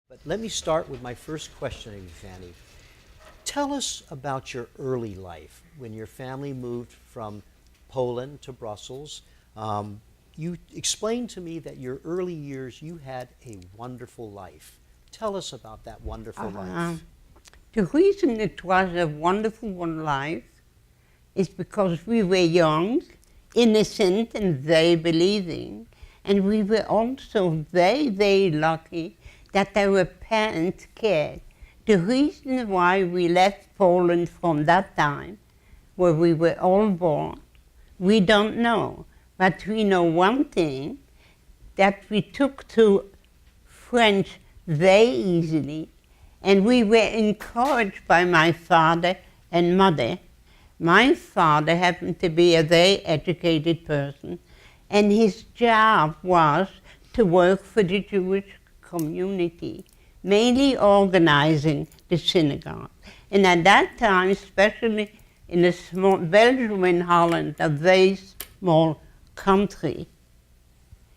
But let me start with my first question of you, Fanny. Tell us about your early life when your family moved from Poland to Brussels. You explained to me that your early years you had a wonderful life. Tell us about that wonderful life. The reason it was a wonderful life is because we were young, innocent, and very believing. And we were also very, very lucky that our parents cared. The reason why we left Poland from that time, where we were all born, we don't know. But we know one thing, that we took to French very easily, and we were encouraged by my father and mother. My father happened to be a very educated person, and his job was to work for the Jewish community, mainly organizing the synagogue. And at that time, especially in a small Belgium and Holland, a very small country,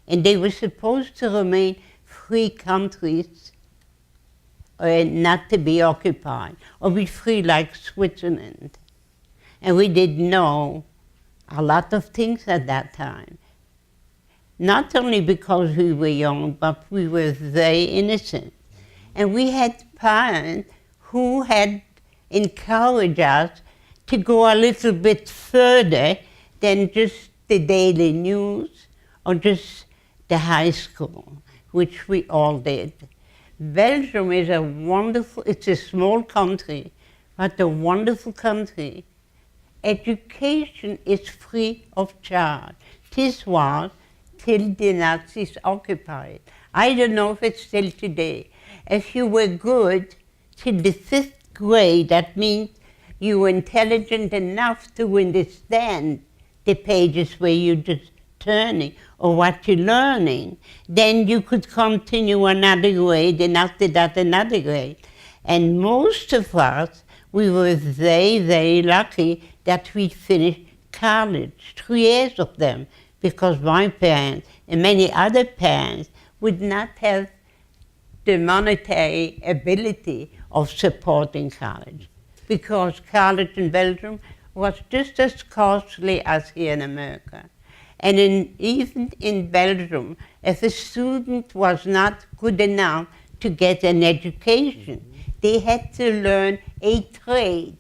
and they were supposed to remain free countries, not to be occupied, or be free like Switzerland. And we didn't know a lot of things at that time. Not only because we were young, but we were very innocent. And we had parents who had encouraged us to go a little bit further than just the daily news or just the high school, which we all did. Belgium is it's a small country, but a wonderful country. Education is free of charge. This was till the Nazis occupied. I don't know if it's still today. If you were good till the 5th grade, that means you were intelligent enough to understand the pages where you're just turning or what you're learning, then you could continue another grade, and after that another grade. And most of us, we were very, very lucky that we finished college, 3 years of them, because my parents and many other parents would not have the monetary ability of supporting college, because college in Belgium was just as costly as here in America. And even in Belgium, if a student was not good enough to get an education, they had to learn a trade,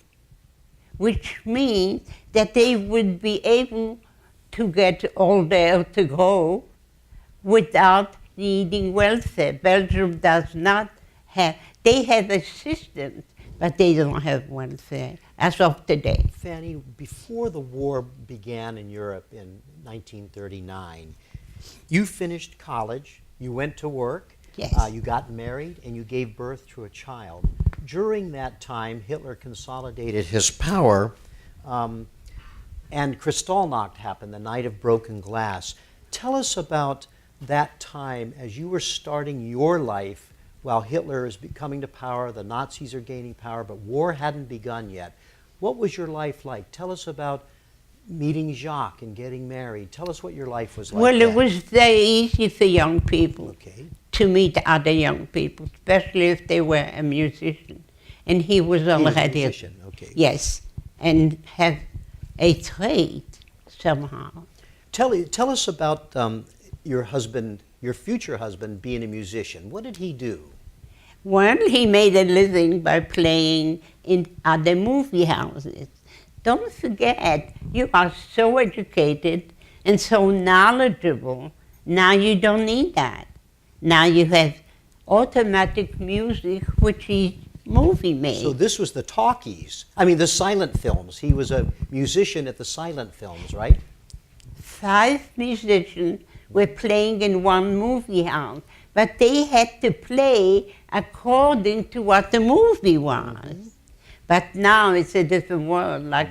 which means that they would be able to get all there to go without needing welfare. Belgium does not have, they have assistance, but they don't have welfare as of today. Fanny, before the war began in Europe in 1939, you finished college, you went to work, yes. You got married, and you gave birth to a child. During that time, Hitler consolidated his power, and Kristallnacht happened, the night of broken glass. Tell us about that time as you were starting your life while Hitler is coming to power, the Nazis are gaining power, but war hadn't begun yet. What was your life like? Tell us about meeting Jacques and getting married. Tell us what your life was like. Well, it was very easy for young people to meet other young people, especially if they were a musician. And he was already a musician, okay. Yes, and have a trade somehow. Tell us about your husband, your future husband, being a musician. What did he do? Well, he made a living by playing in other movie houses. Don't forget, you are so educated and so knowledgeable. Now you don't need that. Now you have automatic music, which is movie made. So this was the talkies. I mean, the silent films. He was a musician at the silent films, right? 5 musicians were playing in one movie house, but they had to play according to what the movie was. But now it's a different world, like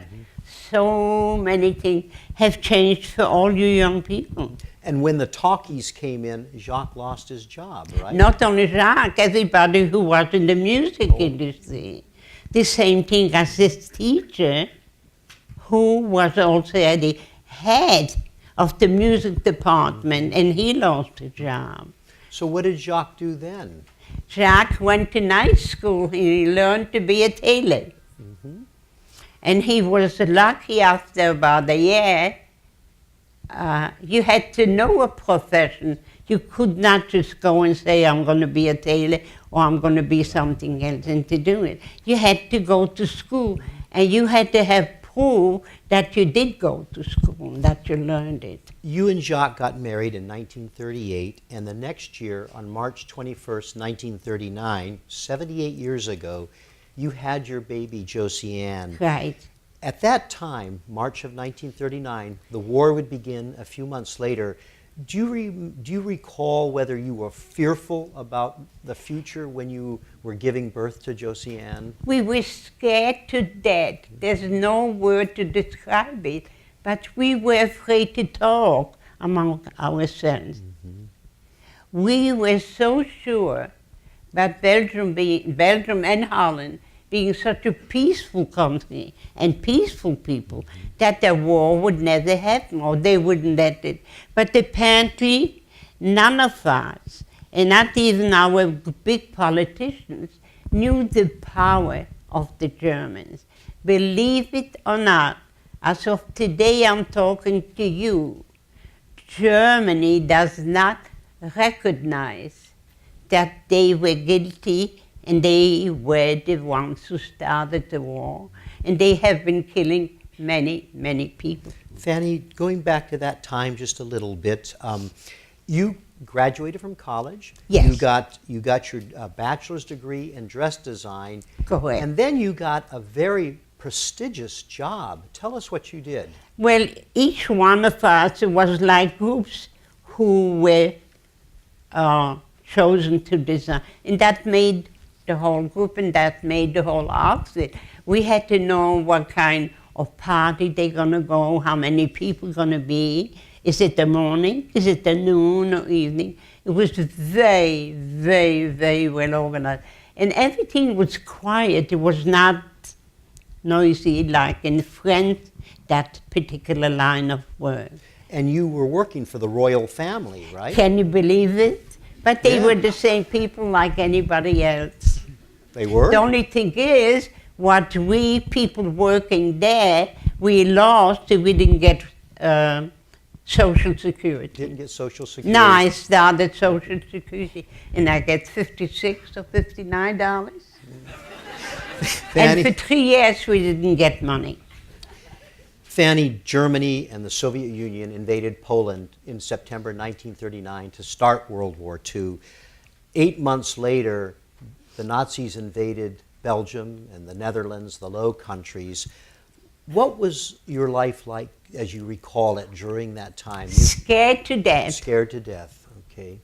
so many things have changed for all you young people. And when the talkies came in, Jacques lost his job, right? Not only Jacques, everybody who was in the music industry. The same thing as this teacher, who was also the head of the music department, and he lost his job. So what did Jacques do then? Jacques went to night school. He learned to be a tailor. And he was lucky after about a year. You had to know a profession. You could not just go and say, I'm going to be a tailor or I'm going to be something else, and to do it. You had to go to school, and you had to have proof that you did go to school, that you learned it. You and Jacques got married in 1938, and the next year, on March 21st, 1939, 78 years ago, you had your baby, Josiane. Right. At that time, March of 1939, the war would begin a few months later. Do you recall whether you were fearful about the future when you were giving birth to Josiane? We were scared to death. There's no word to describe it, but we were afraid to talk among ourselves. We were so sure that Belgium and Holland being such a peaceful country and peaceful people, that the war would never happen, or they wouldn't let it. But apparently, none of us, and not even our big politicians, knew the power of the Germans. Believe it or not, as of today I'm talking to you, Germany does not recognize that they were guilty, and they were the ones who started the war, and they have been killing many, many people. Fanny, going back to that time just a little bit, you graduated from college. Yes. You got your bachelor's degree in dress design. Correct. And then you got a very prestigious job. Tell us what you did. Well, each one of us was like groups who were chosen to design, and that made the whole group, and that made the whole outfit. We had to know what kind of party they're going to go, how many people going to be. Is it the morning? Is it the noon or evening? It was very, very, very well organized. And everything was quiet. It was not noisy like in France, that particular line of work. And you were working for the royal family, right? Can you believe it? But they Yeah. were the same people like anybody else. They were? The only thing is, what we people working there, we lost if we didn't get Social Security. Didn't get Social Security. Now I started Social Security, and I get $56 or $59. Fanny, And for 3 years we didn't get money. Fanny, Germany and the Soviet Union invaded Poland in September 1939 to start World War II. 8 months later, the Nazis invaded Belgium and the Netherlands, the Low Countries. What was your life like, as you recall it, during that time? You Scared to death. scared to death, okay.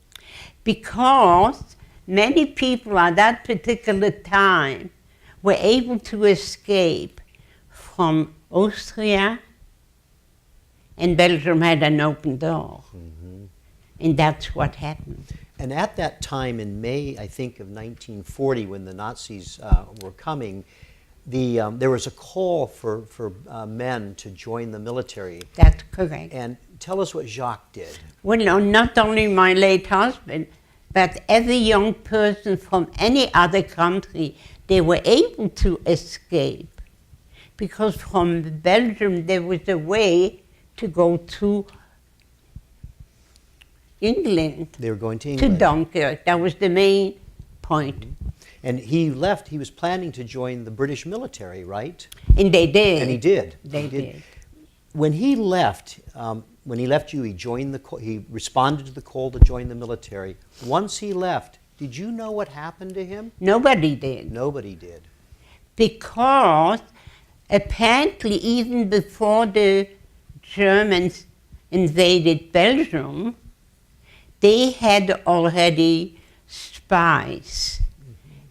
Because many people at that particular time were able to escape from Austria, and Belgium had an open door. And that's what happened. And at that time in May, I think, of 1940, when the Nazis were coming, there was a call for men to join the military. That's correct. And tell us what Jacques did. Well, no, not only my late husband, but every young person from any other country, they were able to escape. Because from Belgium, there was a way to go to England, They were going to to England. Dunkirk. That was the main point. And he left, he was planning to join the British military, right? And they did. And he did. They He did. When he left you, he joined he responded to the call to join the military. Once he left, did you know what happened to him? Nobody did. Nobody did. Because apparently even before the Germans invaded Belgium, they had already spies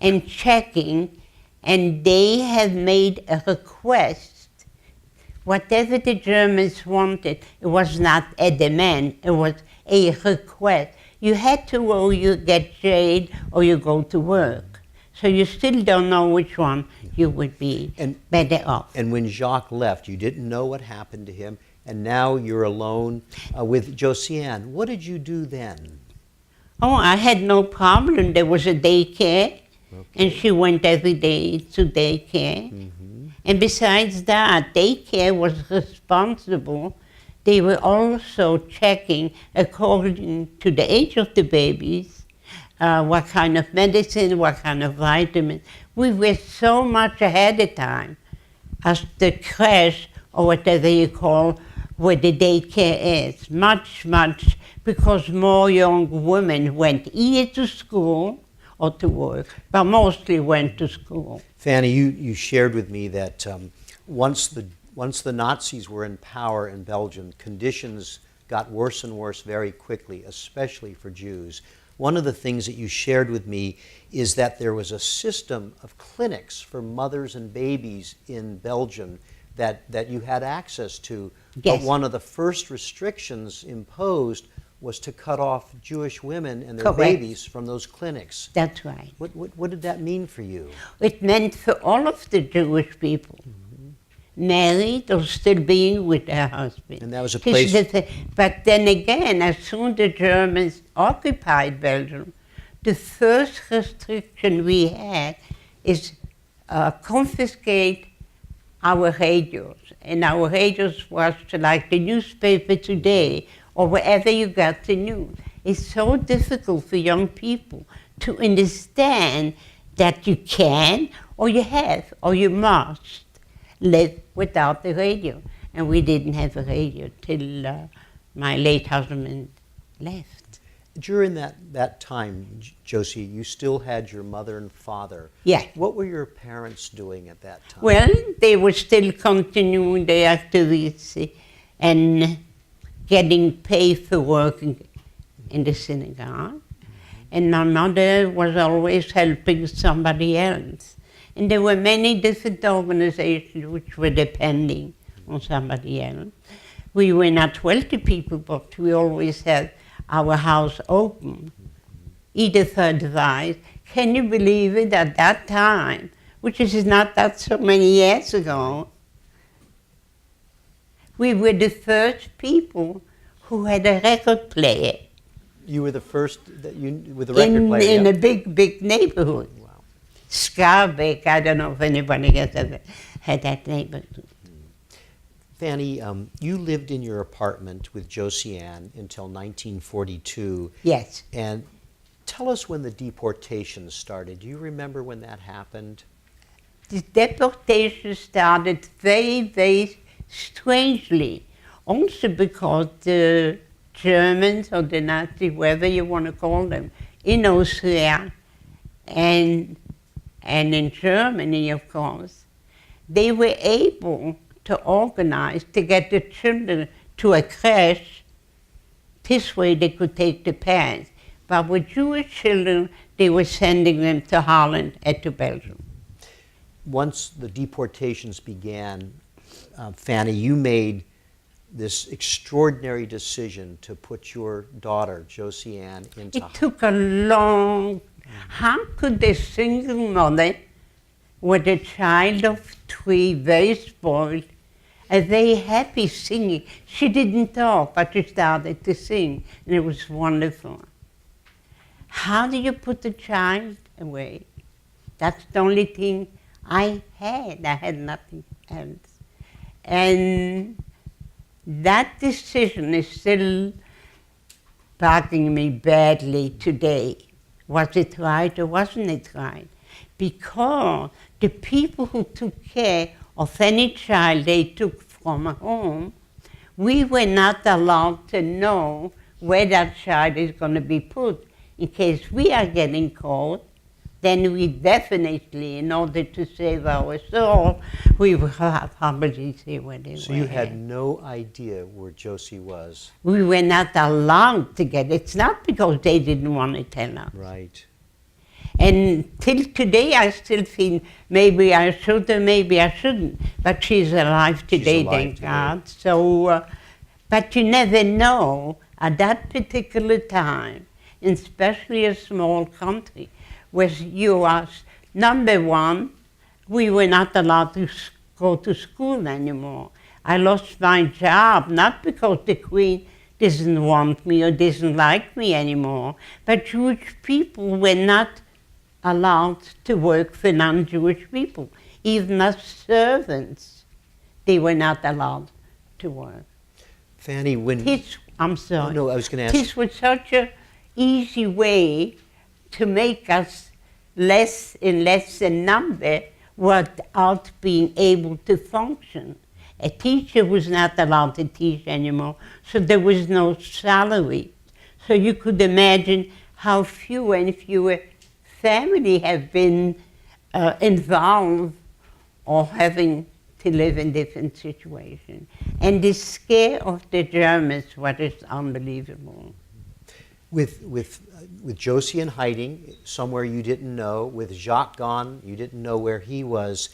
and checking, and they have made a request. Whatever the Germans wanted, it was not a demand, it was a request. You had to, or you get jailed, or you go to work. So you still don't know which one you would be better off. And when Jacques left, you didn't know what happened to him, and now you're alone with Josiane. What did you do then? Oh, I had no problem. There was a daycare, and she went every day to daycare. And besides that, daycare was responsible. They were also checking, according to the age of the babies, what kind of medicine, what kind of vitamin. We were so much ahead of time as the creche, or whatever you call where the daycare is. Much, because more young women went either to school or to work, but mostly went to school. Fanny, you shared with me that once the Nazis were in power in Belgium, conditions got worse and worse very quickly, especially for Jews. One of the things that you shared with me is that there was a system of clinics for mothers and babies in Belgium that you had access to. Yes. But one of the first restrictions imposed was to cut off Jewish women and their Correct. babies from those clinics. That's right. What did that mean for you? It meant for all of the Jewish people, married or still being with their husband. And that was a This is place- the thing. But then again, as soon as the Germans occupied Belgium, the first restriction we had is confiscate our radios. And our radios was like the newspaper today, or wherever you got the news. It's so difficult for young people to understand that you can, or you have, or you must live without the radio. And we didn't have a radio till my late husband left. During that time, Josie, you still had your mother and father. Yeah. What were your parents doing at that time? Well, they were still continuing their activities and getting paid for working in the synagogue. And my mother was always helping somebody else. And there were many different organizations which were depending on somebody else. We were not wealthy people, but we always had our house open, either for advice. Can you believe it, at that time, which is not that so many years ago, we were the first people who had a record player You were the first with a record player. in yeah? a big neighborhood. Wow. Scarbeck, I don't know if anybody has ever had that neighborhood. Fanny, you lived in your apartment with Josie Ann until 1942. Yes. And tell us when the deportation started. Do you remember when that happened? The deportation started very strangely, also because the Germans or the Nazis, whatever you want to call them, in Austria and in Germany, of course, they were able to organize to get the children to a creche. This way they could take the parents. But with Jewish children, they were sending them to Holland and to Belgium. Once the deportations began, Fanny, you made this extraordinary decision to put your daughter, Josie Ann, into It took a long... How could a single mother with a child of 3, very spoiled, and very happy singing? She didn't talk, but she started to sing, and it was wonderful. How do you put the child away? That's the only thing I had. I had nothing else. And that decision is still bugging me badly today. Was it right or wasn't it right? Because the people who took care of any child they took from home, we were not allowed to know where that child is going to be put. In case we are getting caught, then we definitely, in order to save our soul, we will probably say where they were. So you had no idea where Josie was. We were not allowed to get. It's not because they didn't want to tell us. Right. And till today, I still feel maybe I should or maybe I shouldn't. But she's alive today, alive thank today. God. So, but you never know at that particular time, especially a small country, where you are, number one, we were not allowed to go to school anymore. I lost my job, not because the Queen doesn't want me or doesn't like me anymore. But Jewish people were not allowed to work for non-Jewish people. Even as servants, they were not allowed to work. Fanny, when... I'm sorry. No, I was going to ask... This was such an easy way to make us less and less in number without being able to function. A teacher was not allowed to teach anymore, so there was no salary. So you could imagine how fewer and fewer families have been involved or having to live in different situations. And the scare of the Germans was unbelievable. With Josie in hiding, somewhere you didn't know, with Jacques gone, you didn't know where he was,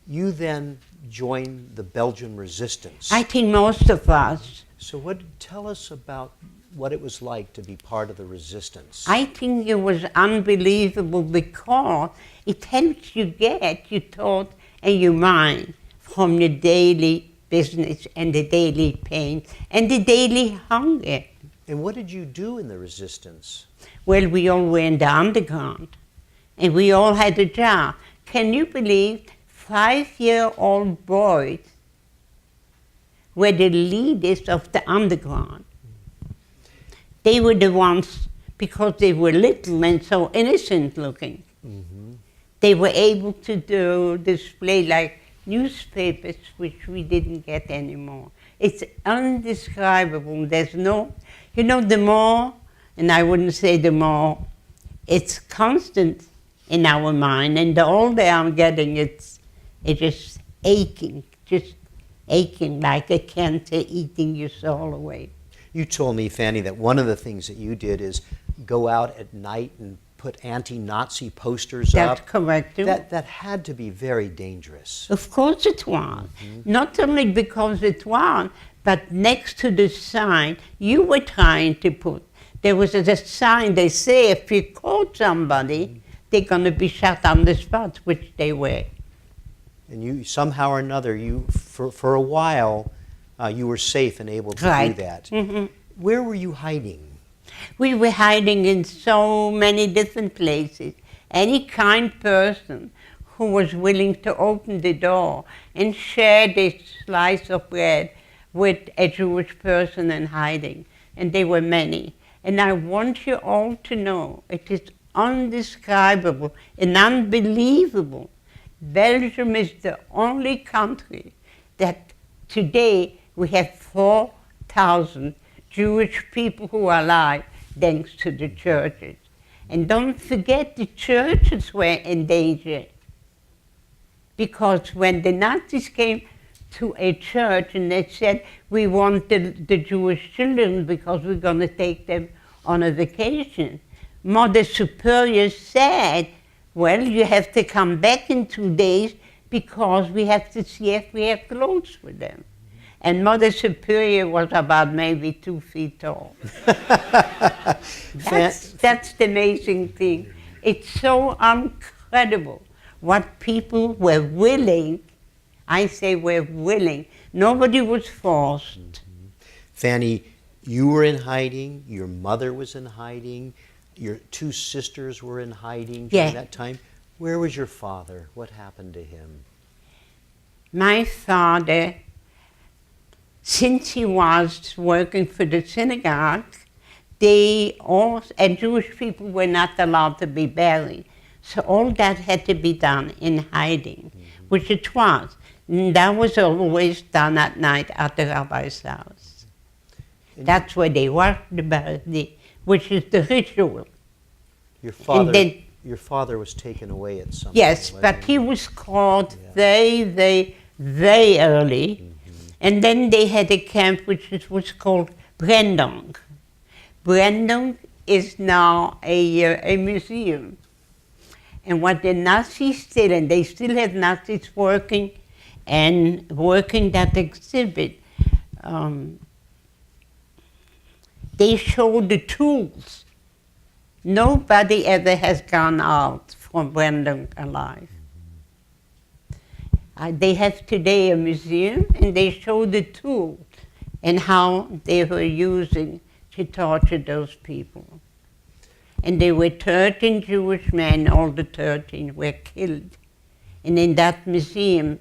you then joined the Belgian resistance. I think most of us. So tell us about what it was like to be part of the resistance. I think it was unbelievable because it helps you get your thought and your mind from your daily business and the daily pain and the daily hunger. And what did you do in the resistance? Well, we all were in the underground, and we all had a job. Can you believe 5-year-old boys were the leaders of the underground? They were the ones, because they were little and so innocent looking, they were able to display like newspapers, which we didn't get anymore. It's indescribable. There's no, you know, the more, and I wouldn't say the more, it's constant in our mind, and the older I'm getting, it's just aching like a cancer eating your soul away. You told me, Fanny, that one of the things that you did is go out at night and put anti-Nazi posters up. That's correct. That had to be very dangerous. Of course it was. Not only because it was, but next to the sign you were trying to put, there was a sign, they say if you caught somebody, they're going to be shot on the spot, which they were. And you, somehow or another, you, for a while, you were safe and able to do that. Where were you hiding? We were hiding in so many different places. Any kind person who was willing to open the door and share this slice of bread with a Jewish person in hiding. And there were many. And I want you all to know, it is indescribable and unbelievable. Belgium is the only country that today we have 4,000 Jewish people who are alive thanks to the churches. And don't forget the churches were in danger. Because when the Nazis came to a church and they said, we want the Jewish children because we're going to take them on a vacation, Mother Superior said, well, you have to come back in 2 days because we have to see if we have clothes for them. And Mother Superior was about maybe 2 feet tall. That's the amazing thing. It's so incredible what people were willing, I say were willing. Nobody was forced. Fanny, you were in hiding, your mother was in hiding, your 2 sisters were in hiding during that time. Where was your father? What happened to him? My father, since he was working for the synagogue, and Jewish people were not allowed to be buried. So all that had to be done in hiding, which it was. And that was always done at night at the rabbi's house. That's where they washed the body, which is the ritual. Your father was taken away at some point. Yes, but he was caught very early. And then they had a camp which was called Brandung. Brandung is now a museum. And what the Nazis did, and they still have Nazis working that exhibit, they show the tools. Nobody ever has gone out from Brandung alive. They have today a museum, and they show the tools and how they were using to torture those people. And there were 13 Jewish men, all the 13 were killed. And in that museum,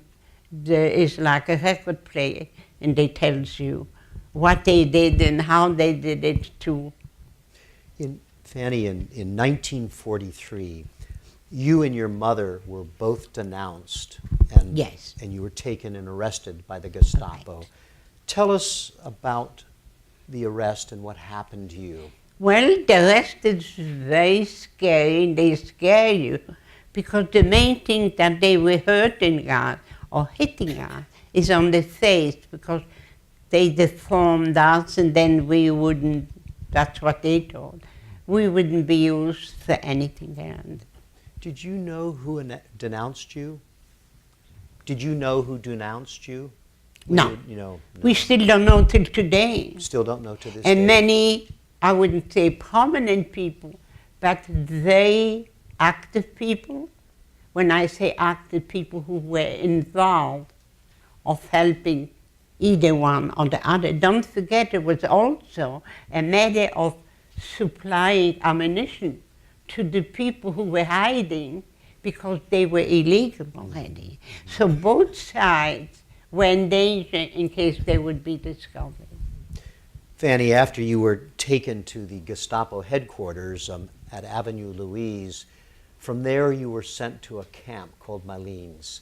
there is like a record player, and they tells you what they did and how they did it too. Fanny, in 1943, you and your mother were both denounced, and, Yes. and you were taken and arrested by the Gestapo. Right. Tell us about the arrest and what happened to you. Well, the rest is very scary. They scare you because the main thing that they were hurting us or hitting us is on the face, because they deformed us and then we wouldn't, that's what they told, we wouldn't be used for anything else. Did you know who denounced you? Did you know who denounced you? No. No. We still don't know till today. Still don't know to this day. And many, I wouldn't say prominent people, but very active people. When I say active people who were involved of helping either one or the other. Don't forget it was also a matter of supplying ammunition to the people who were hiding because they were illegal already. So both sides were in danger in case they would be discovered. Fanny, after you were taken to the Gestapo headquarters at Avenue Louise, from there you were sent to a camp called Malines.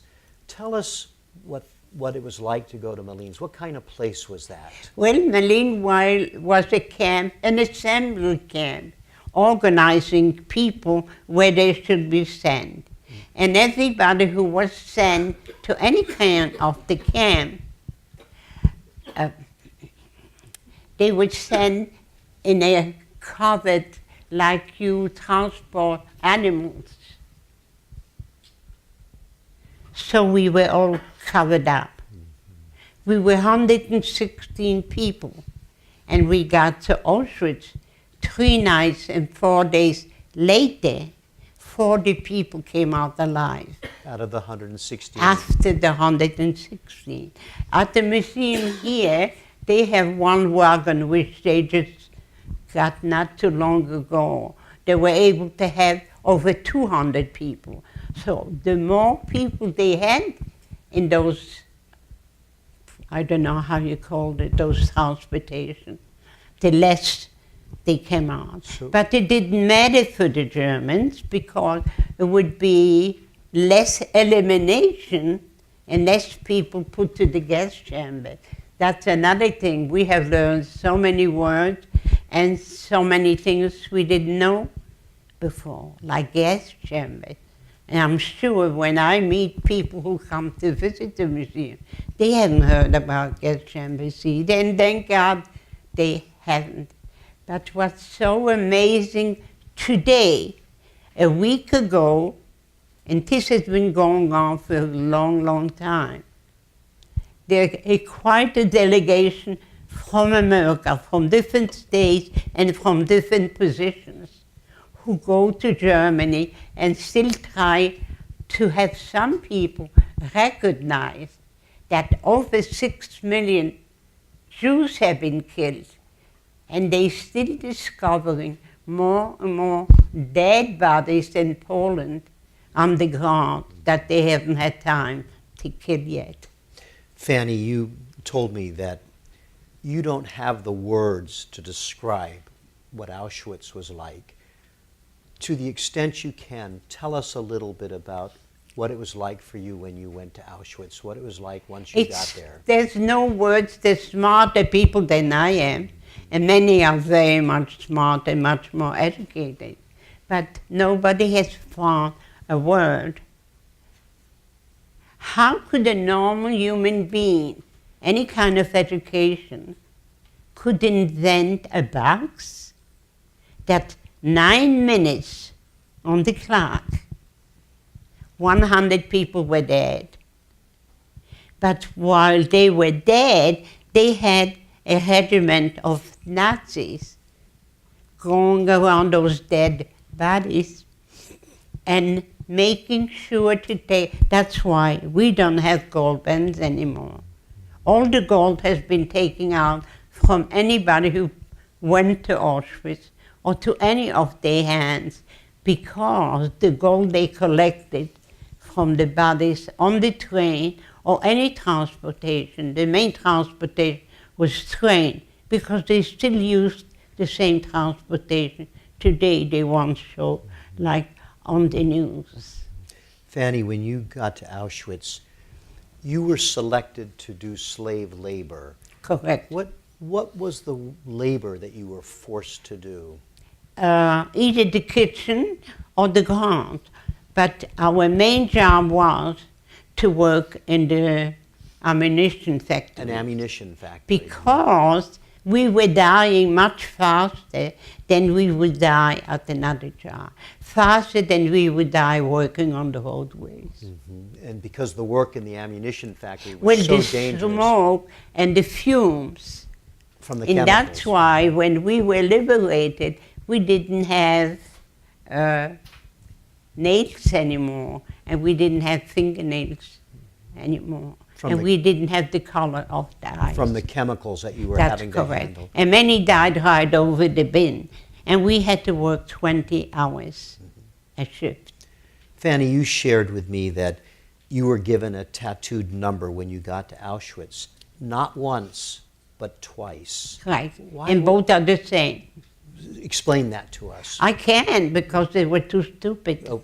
Tell us what it was like to go to Malines. What kind of place was that? Well, Malines was a camp, an assembly camp, organizing people where they should be sent. And everybody who was sent to any kind of the camp, they would send in a covered like you transport animals. So we were all covered up. We were 116 people, and we got to Auschwitz 3 nights and 4 days later. 40 people came out alive. Out of the 116? After the 116. At the museum here, they have one wagon which they just got not too long ago. They were able to have over 200 people. So the more people they had in those, I don't know how you called it, those transportation, the less they came out. So, but it didn't matter for the Germans because it would be less elimination and less people put to the gas chamber. That's another thing. We have learned so many words and so many things we didn't know before, like gas chambers. And I'm sure when I meet people who come to visit the museum, they haven't heard about gas chambers either, and thank God they haven't. But what's so amazing today, a week ago, and this has been going on for a long, long time, there is quite a delegation from America, from different states and from different positions, who go to Germany and still try to have some people recognize that over 6 million Jews have been killed, and they're still discovering more and more dead bodies in Poland on the ground that they haven't had time to kill yet. Fanny, you told me that you don't have the words to describe what Auschwitz was like. To the extent you can, tell us a little bit about what it was like for you when you went to Auschwitz, what it was like once you got there. There's no words. They're smarter people than I am, and many are very much smarter and much more educated. But nobody has found a word. How could a normal human being, any kind of education, could invent a box that 9 minutes on the clock, 100 people were dead. But while they were dead, they had a regiment of Nazis going around those dead bodies and making sure to take, that's why we don't have gold pens anymore, All the gold has been taken out from anybody who went to Auschwitz or to any of their hands, because the gold they collected from the bodies on the train or any transportation, the main transportation was train, because they still used the same transportation today they once showed, like on the news. Fanny, when you got to Auschwitz, you were selected to do slave labor. Correct. What was the labor that you were forced to do? Either the kitchen or the ground. But our main job was to work in the ammunition factory. An ammunition factory. Because we were dying much faster than we would die at another job. Faster than we would die working on the roadways. Mm-hmm. And because the work in the ammunition factory was Well, so the dangerous. smoke and the fumes. From the And chemicals. that's why when we were liberated, we didn't have nails anymore, and we didn't have fingernails anymore. And we didn't have the color of the eyes. From the chemicals that you were That's having correct. to handle. And many died right over the bin. And we had to work 20 hours a shift. Fanny, you shared with me that you were given a tattooed number when you got to Auschwitz. Not once, but twice. Right. Why And both are the same. Explain that to us. I can't, because they were too stupid. Oh.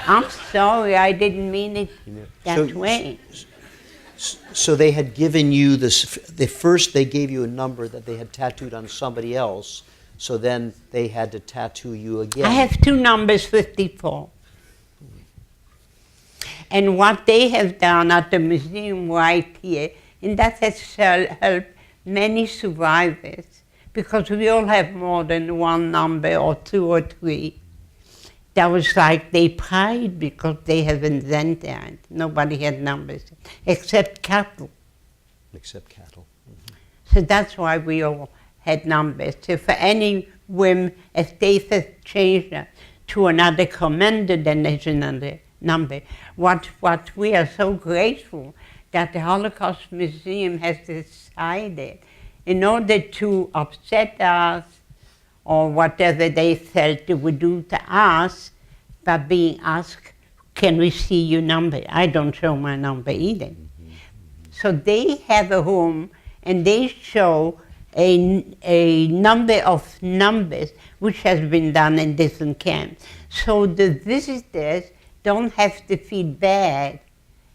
I'm sorry, I didn't mean it that So- way. So they had given you this, first they gave you a number that they had tattooed on somebody else, so then they had to tattoo you again. I have two numbers, 54. And what they have done at the museum right here, and that has helped many survivors, because we all have more than one number or two or three. That was like they pride because they have invented that. Nobody had numbers, except cattle. Except cattle. So that's why we all had numbers. So for any whim, if they had changed that to another commander, then there's another number. What we are so grateful that the Holocaust Museum has decided, in order to upset us or whatever they felt they would do to us, by being asked, can we see your number? I don't show my number either. So they have a home and they show a number of numbers which has been done in different camps. So the visitors don't have to feel bad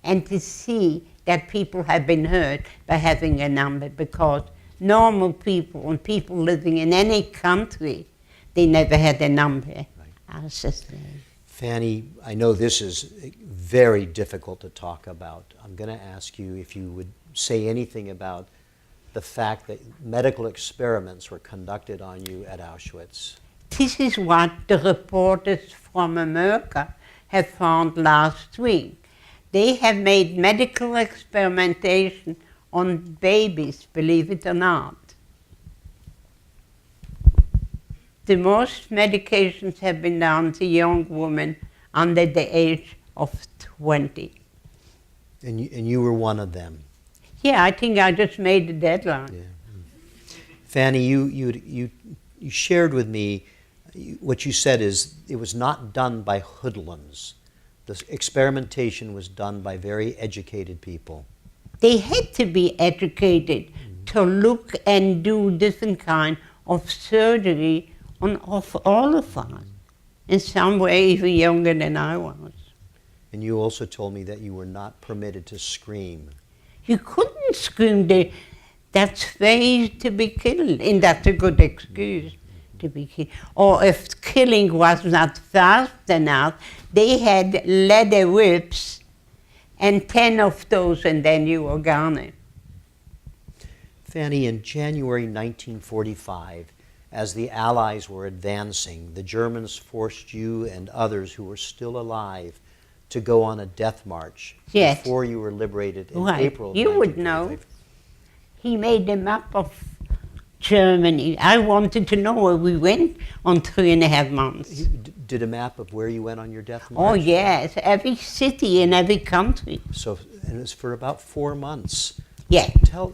and to see that people have been hurt by having a number, because normal people and people living in any country, they never had a number. Fanny, I know this is very difficult to talk about. I'm going to ask you if you would say anything about the fact that medical experiments were conducted on you at Auschwitz. This is what the reporters from America have found last week. They have made medical experimentation on babies, believe it or not. The most medications have been done to young women under the age of 20. And you were one of them. Yeah, I think I just made the deadline. Yeah. Fanny, you shared with me, what you said is it was not done by hoodlums. The experimentation was done by very educated people. They had to be educated to look and do different kind of surgery on of all of us. In some way, even younger than I was. And you also told me that you were not permitted to scream. You couldn't scream. That's very to be killed, and that's a good excuse to be killed. Or if killing was not fast enough, they had leather whips, and 10 of those, and then you were gone. Fanny, in January 1945, as the Allies were advancing, the Germans forced you and others who were still alive to go on a death march Yes. before you were liberated in Right. April of You would know. 1945. He made a map of Germany. I wanted to know where we went on 3.5 months. You did a map of where you went on your death march? Oh yes, every city in every country. So, and it was for about 4 months. Yeah. Tell,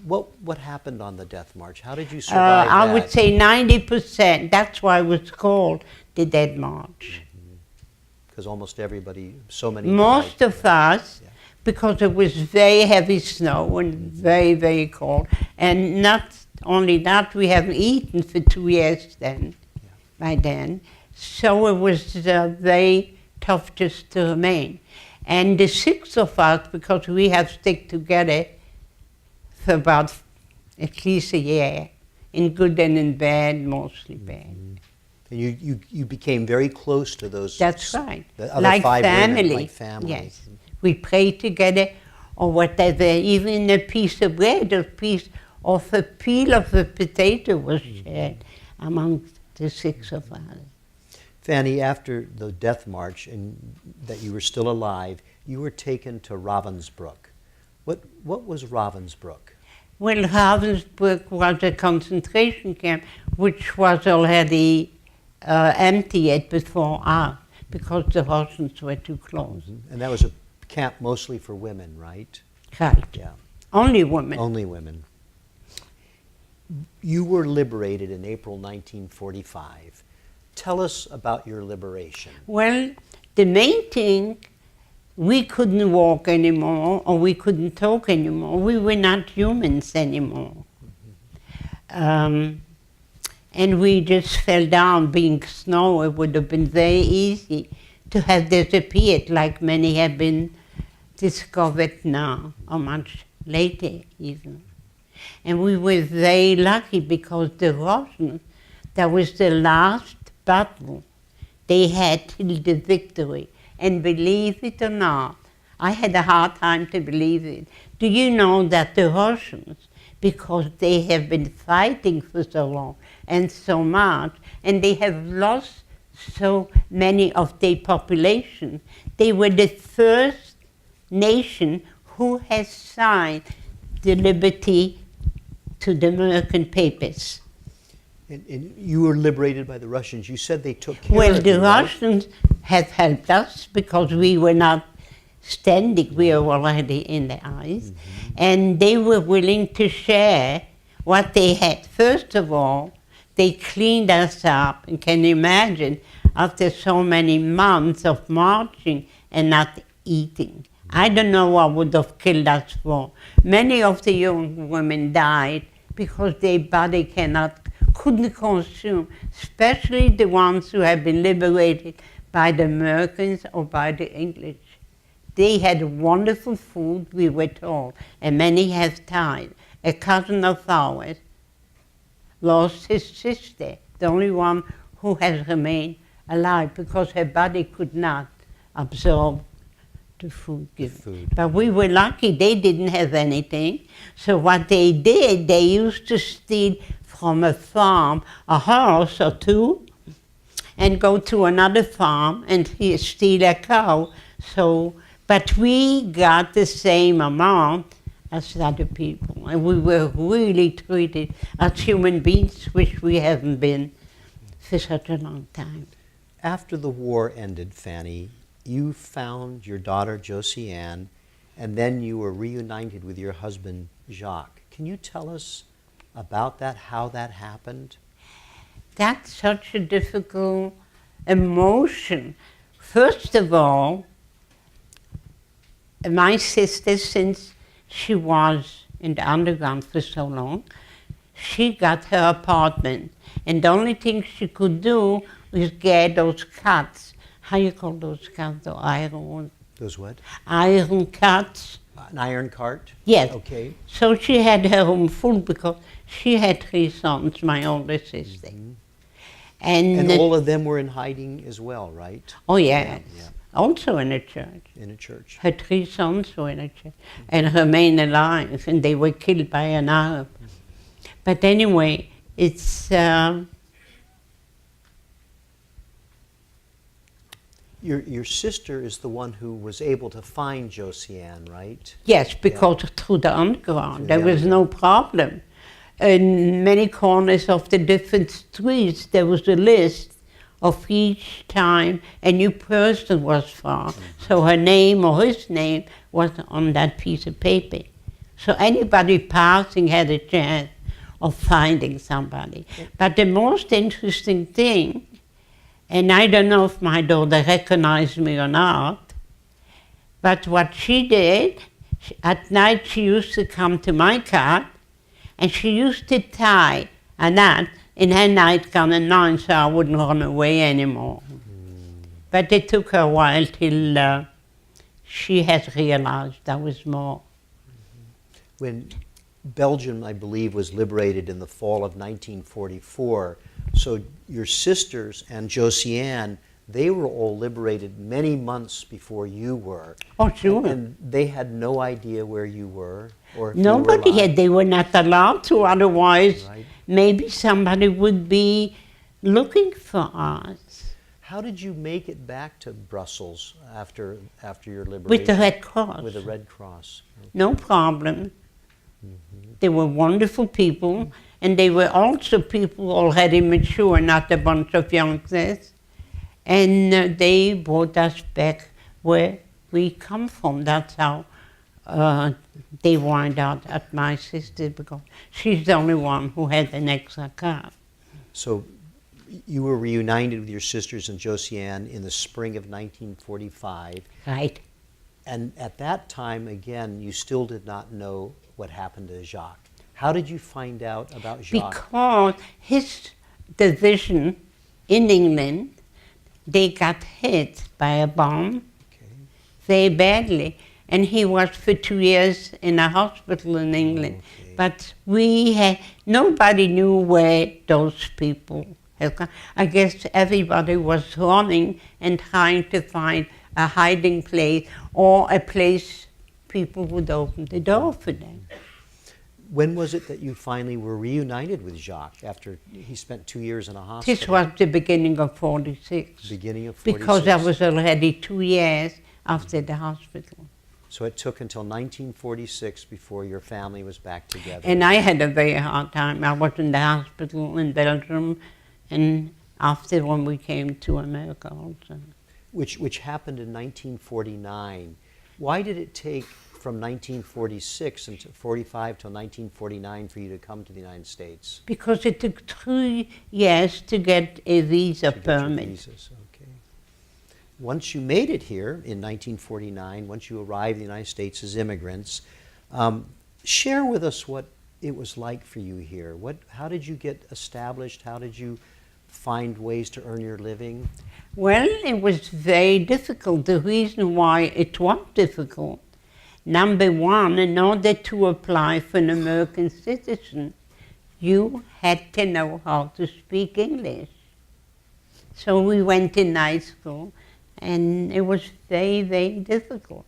what happened on the death march? How did you survive I that? would say 90%. That's why it was called the Dead March. Because almost everybody, so many Most died. of us, Yeah. because it was very heavy snow and very, very cold. And not only that, we haven't eaten for 2 years then, by then. So it was very tough just to remain. And the 6 of us, because we have stick together for about at least a year, in good and in bad, mostly bad. And you became very close to those. That's right. The other Like 5 family. women, like family. Yes. We prayed together or whatever. Even a piece of bread or piece of a peel of a potato was shared among the 6 of us. Fanny, after the death march and that you were still alive, you were taken to Ravensbrück. What was Ravensbrück? Well, Ravensbrück was a concentration camp which was already emptied before us because the Russians were too close. And that was a camp mostly for women, right? Right. Yeah. Only women. Only women. You were liberated in April 1945. Tell us about your liberation. Well, the main thing, we couldn't walk anymore, or we couldn't talk anymore. We were not humans anymore. And we just fell down. Being snow, it would have been very easy to have disappeared, like many have been discovered now, or much later even. And we were very lucky because the Russians, that was the last battle they had till the victory. And believe it or not, I had a hard time to believe it. Do you know that the Russians, because they have been fighting for so long and so much, and they have lost so many of their population, they were the first nation who has signed the liberty to the American papers. And you were liberated by the Russians. You said they took care Well, of the you, right? Russians have helped us because we were not standing, we were already in the ice, and they were willing to share what they had. First of all, they cleaned us up, and can you imagine, after so many months of marching and not eating. I don't know what would have killed us for. Many of the young women died because their body couldn't consume, especially the ones who had been liberated by the Americans or by the English. They had wonderful food, we were told, and many have died. A cousin of ours lost his sister, the only one who has remained alive, because her body could not absorb the food given. But we were lucky, they didn't have anything. So what they did, they used to steal from a farm a horse or two and go to another farm and steal a cow. So, but we got the same amount as other people, and we were really treated as human beings, which we haven't been for such a long time. After the war ended, Fanny, you found your daughter Josie Ann, and then you were reunited with your husband Jacques. Can you tell us about that, how that happened? That's such a difficult emotion. First of all, my sister, since she was in the underground for so long, she got her apartment, and the only thing she could do was get those cuts. How you call those cuts? The iron. Those what? Iron cuts. An iron cart? Yes. Okay. So she had her room full because she had 3 sons, my older sister. And all of them were in hiding as well, right? Oh yes, Yeah. also in a church. In a church. Her 3 sons were in a church and remained alive, and they were killed by an Arab. But anyway, it's Your sister is the one who was able to find Josie Ann, right? yes, because through the underground, Through there the was no problem. in many corners of the different streets, there was a list of each time a new person was found. So her name or his name was on that piece of paper. So anybody passing had a chance of finding somebody. But the most interesting thing, and I don't know if my daughter recognized me or not, but what she did, at night she used to come to my cot, and she used to tie a knot in her nightgown at night so I wouldn't run away anymore. But it took her a while till she had realized there was more. When Belgium, I believe, was liberated in the fall of 1944, so your sisters and Josiane, they were all liberated many months before you were. Oh, sure. And they had no idea where you were? Or if you were Nobody alive? had, they were not allowed to, otherwise Right. maybe somebody would be looking for us. How did you make it back to Brussels after your liberation? With the Red Cross. With the Red Cross. No problem. They were wonderful people, and they were also people already mature, not a bunch of youngsters. And they brought us back where we come from. That's how they wind out at my sister, because she's the only one who had an extra car. So you were reunited with your sisters and Josiane in the spring of 1945. Right. And at that time, again, you still did not know what happened to Jacques. How did you find out about Jacques? Because his division in England, they got hit by a bomb Okay. very badly. And he was for 2 years in a hospital in England. Okay. But nobody knew where those people had gone. I guess everybody was running and trying to find a hiding place or a place people would open the door for them. When was it that you finally were reunited with Jacques after he spent 2 years in a hospital? This was the beginning of 46. Beginning of 46. Because I was already 2 years after the hospital. So it took until 1946 before your family was back together. And I had a very hard time. I was in the hospital in Belgium, and after when we came to America also. Which happened in 1949. Why did it take from 1946 until 45 till 1949 for you to come to the United States? Because it took 3 years to get a visa To get your permit. visas, okay. Once you made it here in 1949, once you arrived in the United States as immigrants, share with us what it was like for you here. How did you get established? How did you find ways to earn your living? Well, it was very difficult. The reason why it was difficult, number one, in order to apply for an American citizen, you had to know how to speak English. So we went to night school, and it was very, very difficult.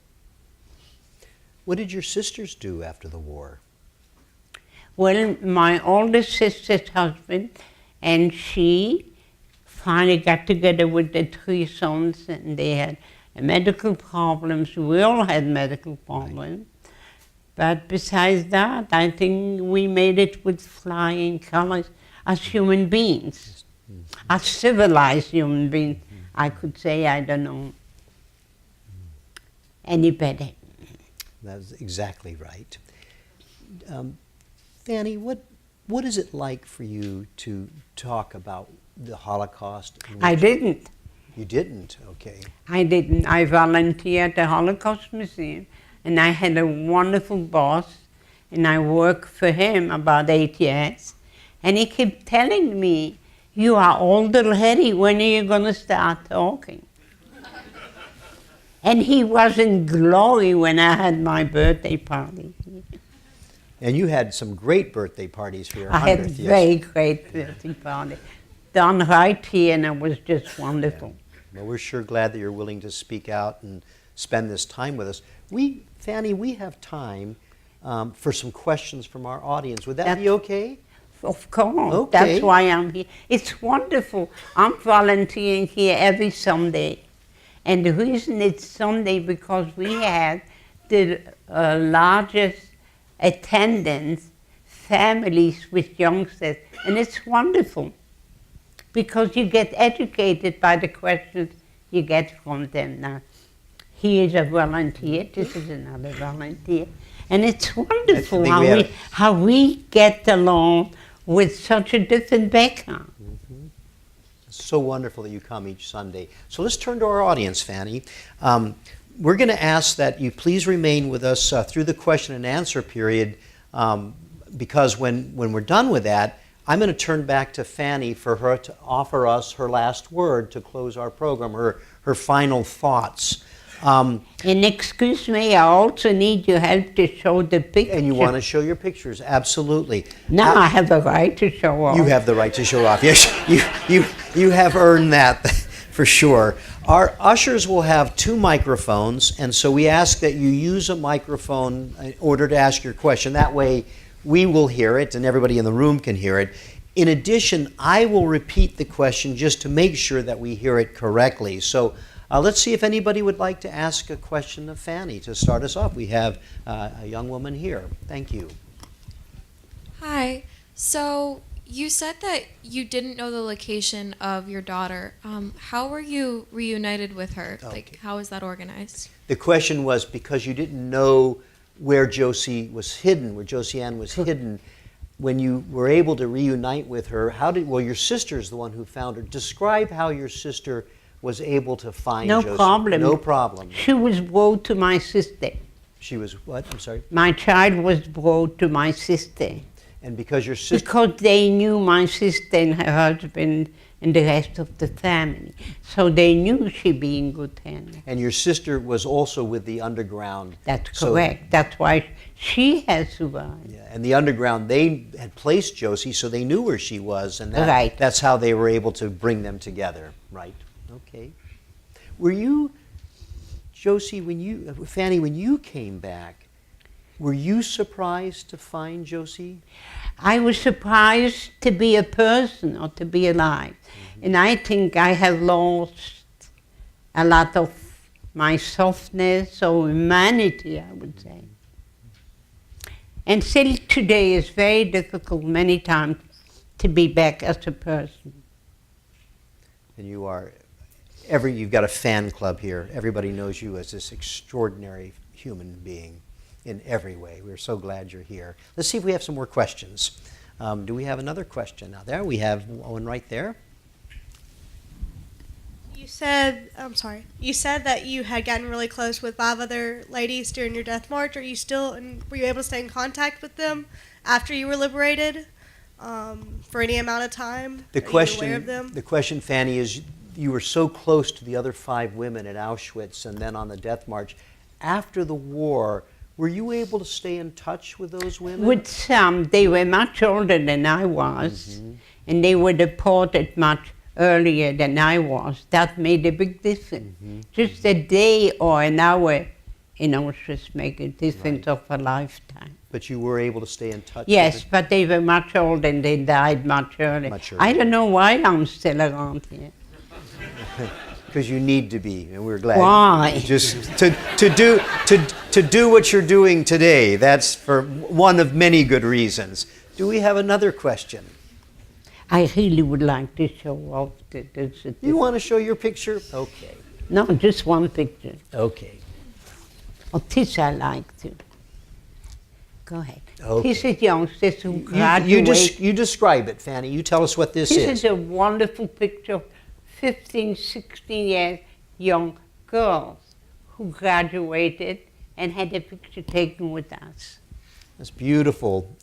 What did your sisters do after the war? Well, my oldest sister's husband and she finally got together with the 3 sons, and they had medical problems. We all had medical problems. But besides that, I think we made it with flying colors as human beings, as civilized human beings. I could say, I don't know any better. That's exactly right. Fanny, what is it like for you to talk about the Holocaust? I didn't. You didn't? Okay. I didn't. I volunteered at the Holocaust Museum, and I had a wonderful boss, and I worked for him about 8 years. And he kept telling me, "You are old already, when are you going to start talking?" And he was in glory when I had my birthday party. And you had some great birthday parties for your I had 100th, a very great birthday party. Done right here, and it was just wonderful. Well, we're sure glad that you're willing to speak out and spend this time with us. Fanny, we have time for some questions from our audience. Would that be okay? Of course. Okay. That's why I'm here. It's wonderful. I'm volunteering here every Sunday. And the reason it's Sunday because we had the largest attendance families with youngsters, and it's wonderful because you get educated by the questions you get from them. Now, he is a volunteer, this is another volunteer, and it's wonderful think we have- how we get along with such a different background. It's so wonderful that you come each Sunday. So let's turn to our audience, Fanny. We're going to ask that you please remain with us through the question and answer period, because when we're done with that, I'm going to turn back to Fanny for her to offer us her last word to close our program, her final thoughts. And excuse me, I also need your help to show the picture. And you want to show your pictures, absolutely. Now I have a right to show off. You have the right to show off. Yes, you have earned that for sure. Our ushers will have 2 microphones, and so we ask that you use a microphone in order to ask your question. That way we will hear it and everybody in the room can hear it. In addition, I will repeat the question just to make sure that we hear it correctly. So let's see if anybody would like to ask a question of Fanny to start us off. We have a young woman here. Thank you. Hi. So you said that you didn't know the location of your daughter. How were you reunited with her? Okay. Like, how is that organized? The question was because you didn't know where Josie was hidden, where Josie Ann was hidden. When you were able to reunite with her, well, your sister's the one who found her. Describe how your sister was able to find No Josie. problem. No problem. She was brought to my sister. She was what? I'm sorry. My child was brought to my sister. And because your sister, Because they knew my sister and her husband and the rest of the family. So they knew she'd be in good hands. and your sister was also with the underground. That's So- correct. That's why she has survived. Yeah, and the underground, they had placed Josie, so they knew where she was, and Right. that's how they were able to bring them together. Right. Okay. Were you, Josie, Fanny, when you came back, were you surprised to find Josie? I was surprised to be a person or to be alive. And I think I have lost a lot of my softness or humanity, I would say. And still today is very difficult many times to be back as a person. And you've got a fan club here. Everybody knows you as this extraordinary human being in every way. We're so glad you're here. Let's see if we have some more questions. Do we have another question? Now there, we have one right there. You said that you had gotten really close with 5 other ladies during your death march. Were you able to stay in contact with them after you were liberated for any amount of time? The Are you aware question, of them? the question, Fanny, is you were so close to the other 5 women at Auschwitz and then on the death march. After the war, were you able to stay in touch with those women? With some, they were much older than I was, and they were deported much earlier than I was. That made a big difference. Just a day or an hour in Auschwitz make a difference of a lifetime. But you were able to stay in touch Yes, with but they were much older and they died much earlier. Much I earlier. don't know why I'm still around here. because you need to be, and we're glad. Why? Just to do what you're doing today. That's for one of many good reasons. Do we have another question? I really would like to show off this. You want to show your picture? Okay. No, just one picture. Okay. Oh, this I like to. Go ahead. Okay. This is youngsters who graduate. You describe it, Fanny. You tell us what this This is. is a wonderful picture of 15, 16 year young girls who graduated and had a picture taken with us. That's beautiful.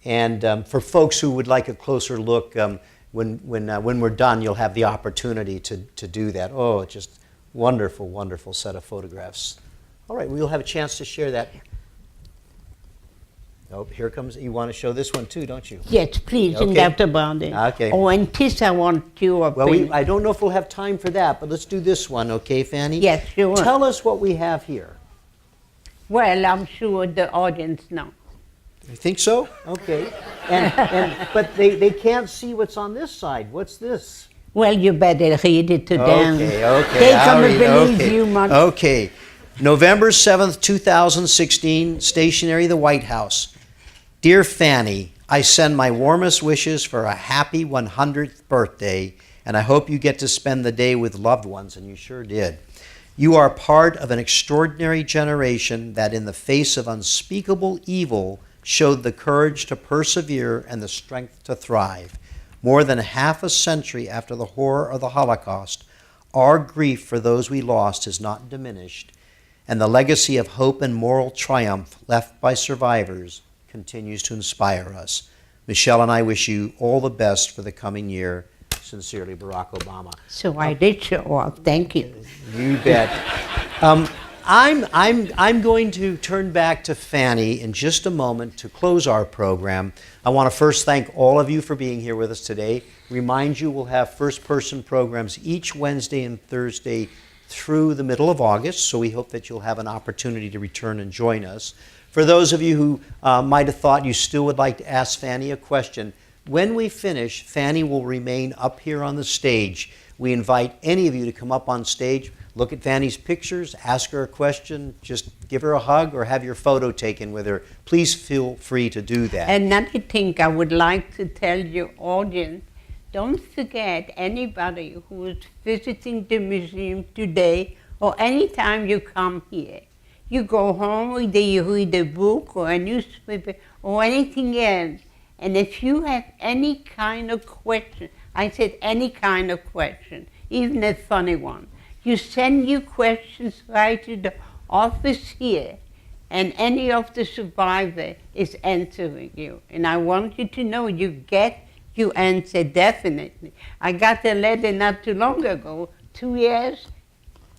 And for folks who would like a closer look, when we're done, you'll have the opportunity to do that. Oh, it's just wonderful, wonderful set of photographs. All right, we'll have a chance to share that. Oh, here comes, you want to show this one too, don't you? Yes, please, Okay. and that about it. Okay. Oh, and this I want your Well, opinion. I don't know if we'll have time for that, but let's do this one, okay, Fanny? Yes, sure. Tell us what we have here. Well, I'm sure the audience knows. You think so? Okay. But they can't see what's on this side. What's this? Well, you better read it to them. Okay. They I'll gonna read- believe okay. you much. Okay. November 7th, 2016, stationery, the White House. Dear Fanny, I send my warmest wishes for a happy 100th birthday, and I hope you get to spend the day with loved ones, and you sure did. You are part of an extraordinary generation that, in the face of unspeakable evil, showed the courage to persevere and the strength to thrive. More than half a century after the horror of the Holocaust, our grief for those we lost is not diminished, and the legacy of hope and moral triumph left by survivors continues to inspire us. Michelle and I wish you all the best for the coming year. Sincerely, Barack Obama. So I did show up. Thank you. You bet. I'm going to turn back to Fanny in just a moment to close our program. I want to first thank all of you for being here with us today. Remind you we'll have first-person programs each Wednesday and Thursday through the middle of August, so we hope that you'll have an opportunity to return and join us. For those of you who might have thought you still would like to ask Fanny a question, when we finish, Fanny will remain up here on the stage. We invite any of you to come up on stage, look at Fanny's pictures, ask her a question, just give her a hug or have your photo taken with her. Please feel free to do that. Another thing I would like to tell your audience, don't forget anybody who is visiting the museum today or anytime you come here. You go home, either you read a book or a newspaper or anything else. And if you have any kind of question, I said any kind of question, even a funny one, you send your questions right to the office here, and any of the survivors is answering you. And I want you to know you get your answer definitely. I got a letter not too long ago, 2 years.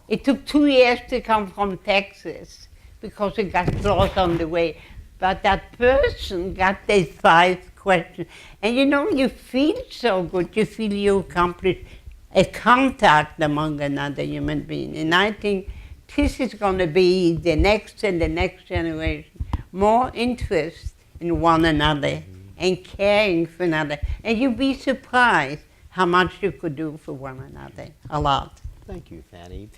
It took 2 years to come from Texas because it got lost on the way. But that person got their 5 questions. And you know, you feel so good. You feel you accomplished a contact among another human being. And I think this is going to be the next and the next generation. More interest in one another and caring for another. And you'd be surprised how much you could do for one another. A lot. Thank you, Fanny.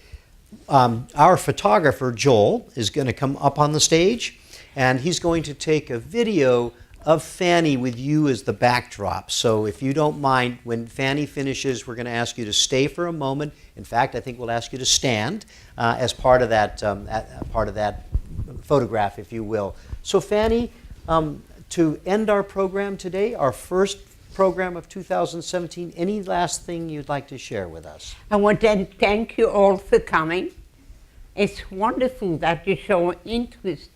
Our photographer, Joel, is going to come up on the stage, and he's going to take a video of Fanny with you as the backdrop. So if you don't mind, when Fanny finishes, we're going to ask you to stay for a moment. In fact, I think we'll ask you to stand as part of that photograph, if you will. So Fanny, to end our program today, our first program of 2017, any last thing you'd like to share with us? I want to thank you all for coming. It's wonderful that you show interest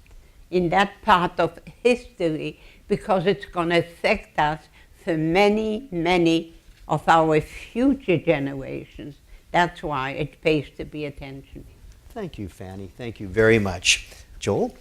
in that part of history because it's going to affect us for many, many of our future generations. That's why it pays to be attention. Thank you, Fanny. Thank you very much. Joel?